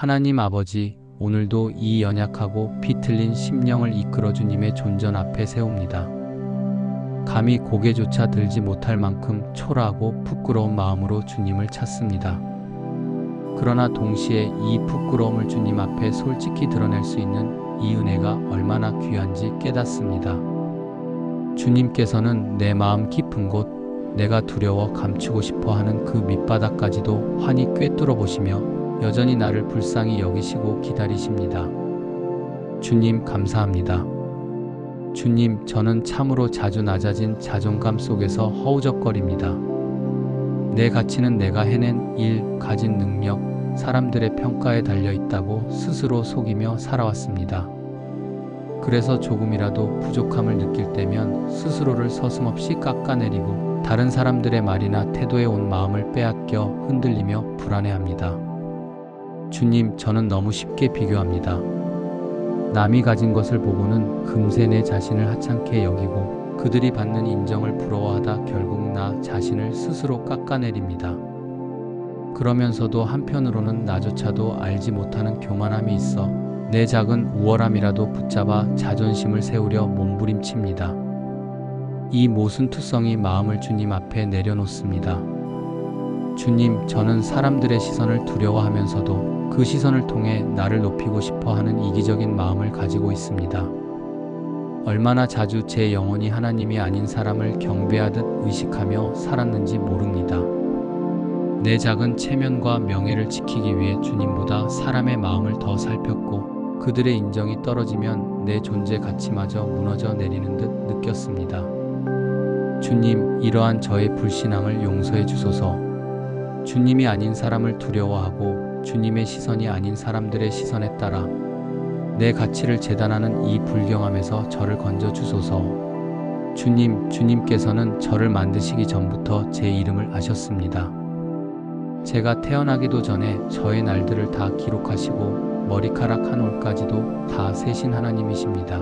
하나님 아버지, 오늘도 이 연약하고 비틀린 심령을 이끌어 주님의 존전 앞에 세웁니다. 감히 고개조차 들지 못할 만큼 초라하고 부끄러운 마음으로 주님을 찾습니다. 그러나 동시에 이 부끄러움을 주님 앞에 솔직히 드러낼 수 있는 이 은혜가 얼마나 귀한지 깨닫습니다. 주님께서는 내 마음 깊은 곳, 내가 두려워 감추고 싶어 하는 그 밑바닥까지도 환히 꿰뚫어 보시며 여전히 나를 불쌍히 여기시고 기다리십니다. 주님 감사합니다. 주님, 저는 참으로 자주 낮아진 자존감 속에서 허우적거립니다. 내 가치는 내가 해낸 일, 가진 능력, 사람들의 평가에 달려 있다고 스스로 속이며 살아왔습니다. 그래서 조금이라도 부족함을 느낄 때면 스스로를 서슴없이 깎아내리고 다른 사람들의 말이나 태도에 온 마음을 빼앗겨 흔들리며 불안해합니다. 주님, 저는 너무 쉽게 비교합니다. 남이 가진 것을 보고는 금세 내 자신을 하찮게 여기고 그들이 받는 인정을 부러워하다 결국 나 자신을 스스로 깎아내립니다. 그러면서도 한편으로는 나조차도 알지 못하는 교만함이 있어 내 작은 우월함이라도 붙잡아 자존심을 세우려 몸부림칩니다. 이 모순투성이 마음을 주님 앞에 내려놓습니다. 주님, 저는 사람들의 시선을 두려워하면서도 그 시선을 통해 나를 높이고 싶어 하는 이기적인 마음을 가지고 있습니다. 얼마나 자주 제 영혼이 하나님이 아닌 사람을 경배하듯 의식하며 살았는지 모릅니다. 내 작은 체면과 명예를 지키기 위해 주님보다 사람의 마음을 더 살폈고 그들의 인정이 떨어지면 내 존재 가치마저 무너져 내리는 듯 느꼈습니다. 주님, 이러한 저의 불신앙을 용서해 주소서. 주님이 아닌 사람을 두려워하고 주님의 시선이 아닌 사람들의 시선에 따라 내 가치를 재단하는 이 불경함에서 저를 건져 주소서. 주님, 주님께서는 저를 만드시기 전부터 제 이름을 아셨습니다. 제가 태어나기도 전에 저의 날들을 다 기록하시고 머리카락 한 올까지도 다 세신 하나님이십니다.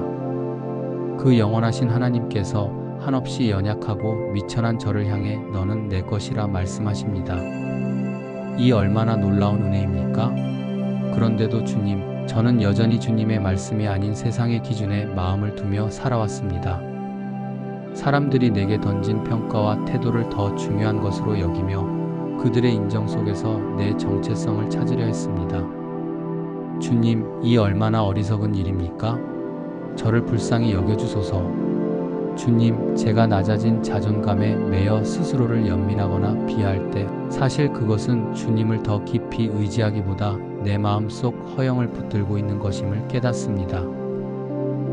그 영원하신 하나님께서 한없이 연약하고 미천한 저를 향해 너는 내 것이라 말씀하십니다. 이 얼마나 놀라운 은혜입니까? 그런데도 주님, 저는 여전히 주님의 말씀이 아닌 세상의 기준에 마음을 두며 살아왔습니다. 사람들이 내게 던진 평가와 태도를 더 중요한 것으로 여기며 그들의 인정 속에서 내 정체성을 찾으려 했습니다. 주님, 이 얼마나 어리석은 일입니까? 저를 불쌍히 여겨주소서. 주님, 제가 낮아진 자존감에 매여 스스로를 연민하거나 비하할 때 사실 그것은 주님을 더 깊이 의지하기보다 내 마음속 허영을 붙들고 있는 것임을 깨닫습니다.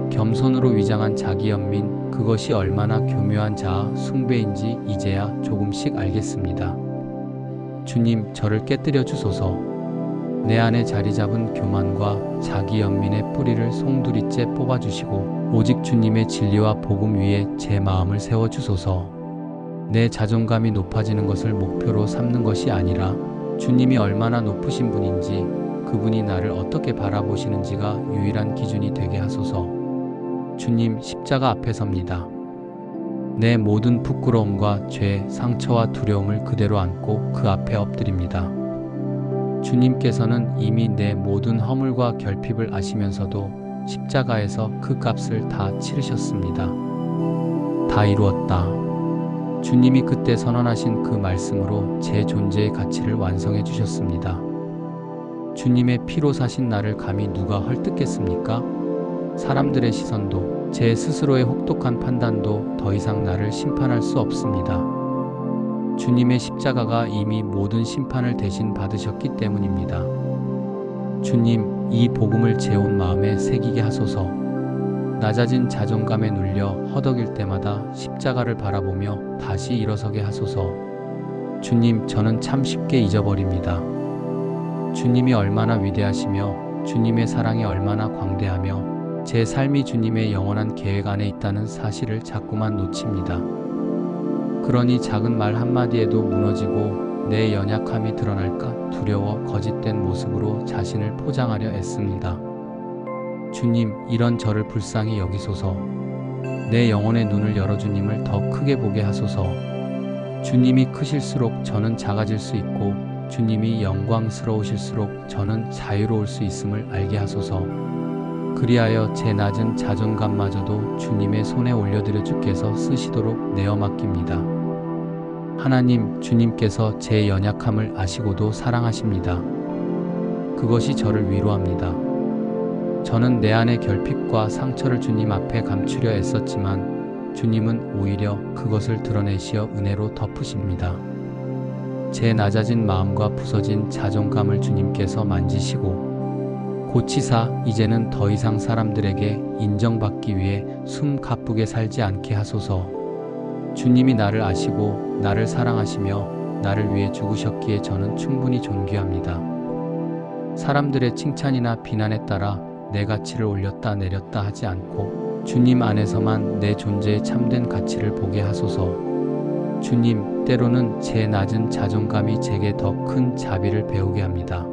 겸손으로 위장한 자기 연민, 그것이 얼마나 교묘한 자아 숭배인지 이제야 조금씩 알겠습니다. 주님, 저를 깨뜨려 주소서. 내 안에 자리 잡은 교만과 자기 연민의 뿌리를 송두리째 뽑아주시고 오직 주님의 진리와 복음 위에 제 마음을 세워주소서. 내 자존감이 높아지는 것을 목표로 삼는 것이 아니라 주님이 얼마나 높으신 분인지 그분이 나를 어떻게 바라보시는지가 유일한 기준이 되게 하소서. 주님, 십자가 앞에 섭니다. 내 모든 부끄러움과 죄, 상처와 두려움을 그대로 안고 그 앞에 엎드립니다. 주님께서는 이미 내 모든 허물과 결핍을 아시면서도 십자가에서 그 값을 다 치르셨습니다. 다 이루었다. 주님이 그때 선언하신 그 말씀으로 제 존재의 가치를 완성해 주셨습니다. 주님의 피로 사신 나를 감히 누가 헐뜯겠습니까? 사람들의 시선도 제 스스로의 혹독한 판단도 더 이상 나를 심판할 수 없습니다. 주님의 십자가가 이미 모든 심판을 대신 받으셨기 때문입니다. 주님, 이 복음을 제 온 마음에 새기게 하소서. 낮아진 자존감에 눌려 허덕일 때마다 십자가를 바라보며 다시 일어서게 하소서. 주님, 저는 참 쉽게 잊어버립니다. 주님이 얼마나 위대하시며 주님의 사랑이 얼마나 광대하며 제 삶이 주님의 영원한 계획 안에 있다는 사실을 자꾸만 놓칩니다. 그러니 작은 말 한마디에도 무너지고 내 연약함이 드러날까 두려워 거짓된 모습으로 자신을 포장하려 애씁니다. 주님, 이런 저를 불쌍히 여기소서. 내 영혼의 눈을 열어 주님을 더 크게 보게 하소서. 주님이 크실수록 저는 작아질 수 있고 주님이 영광스러우실수록 저는 자유로울 수 있음을 알게 하소서. 그리하여 제 낮은 자존감마저도 주님의 손에 올려드려 주께서 쓰시도록 내어 맡깁니다. 하나님, 주님께서 제 연약함을 아시고도 사랑하십니다. 그것이 저를 위로합니다. 저는 내 안의 결핍과 상처를 주님 앞에 감추려 애썼지만 주님은 오히려 그것을 드러내시어 은혜로 덮으십니다. 제 낮아진 마음과 부서진 자존감을 주님께서 만지시고 고치사 이제는 더 이상 사람들에게 인정받기 위해 숨 가쁘게 살지 않게 하소서. 주님이 나를 아시고 나를 사랑하시며 나를 위해 죽으셨기에 저는 충분히 존귀합니다. 사람들의 칭찬이나 비난에 따라 내 가치를 올렸다 내렸다 하지 않고 주님 안에서만 내 존재의 참된 가치를 보게 하소서. 주님, 때로는 제 낮은 자존감이 제게 더 큰 자비를 배우게 합니다.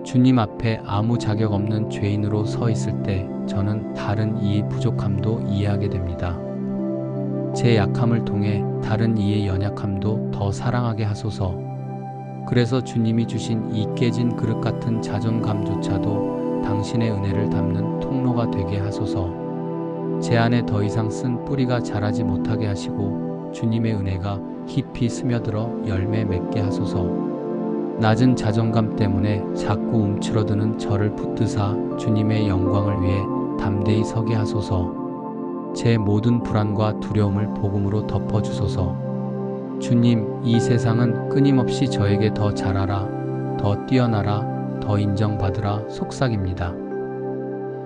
주님 앞에 아무 자격 없는 죄인으로 서 있을 때 저는 다른 이의 부족함도 이해하게 됩니다. 제 약함을 통해 다른 이의 연약함도 더 사랑하게 하소서. 그래서 주님이 주신 이 깨진 그릇 같은 자존감조차도 당신의 은혜를 담는 통로가 되게 하소서. 제 안에 더 이상 쓴 뿌리가 자라지 못하게 하시고 주님의 은혜가 깊이 스며들어 열매 맺게 하소서. 낮은 자존감 때문에 자꾸 움츠러드는 저를 붙드사 주님의 영광을 위해 담대히 서게 하소서. 제 모든 불안과 두려움을 복음으로 덮어주소서. 주님, 이 세상은 끊임없이 저에게 더 잘하라, 더 뛰어나라, 더 인정받으라 속삭입니다.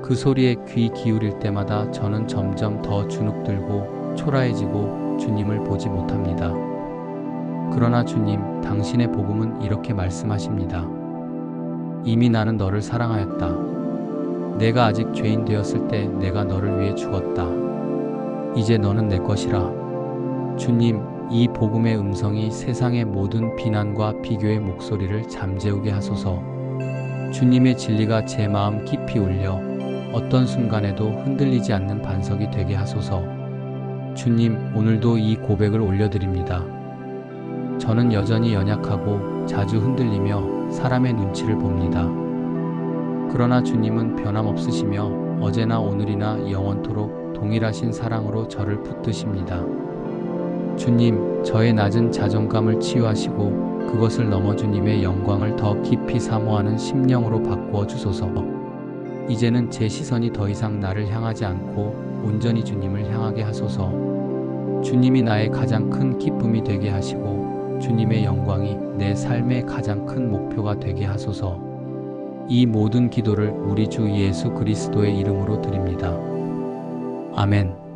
그 소리에 귀 기울일 때마다 저는 점점 더 주눅들고 초라해지고 주님을 보지 못합니다. 그러나 주님, 당신의 복음은 이렇게 말씀하십니다. 이미 나는 너를 사랑하였다. 내가 아직 죄인 되었을 때 내가 너를 위해 죽었다. 이제 너는 내 것이라. 주님, 이 복음의 음성이 세상의 모든 비난과 비교의 목소리를 잠재우게 하소서. 주님의 진리가 제 마음 깊이 울려 어떤 순간에도 흔들리지 않는 반석이 되게 하소서. 주님, 오늘도 이 고백을 올려드립니다. 저는 여전히 연약하고 자주 흔들리며 사람의 눈치를 봅니다. 그러나 주님은 변함없으시며 어제나 오늘이나 영원토록 동일하신 사랑으로 저를 붙드십니다. 주님, 저의 낮은 자존감을 치유하시고 그것을 넘어 주님의 영광을 더 깊이 사모하는 심령으로 바꾸어 주소서. 이제는 제 시선이 더 이상 나를 향하지 않고 온전히 주님을 향하게 하소서. 주님이 나의 가장 큰 기쁨이 되게 하시고 주님의 영광이 내 삶의 가장 큰 목표가 되게 하소서. 이 모든 기도를 우리 주 예수 그리스도의 이름으로 드립니다. 아멘.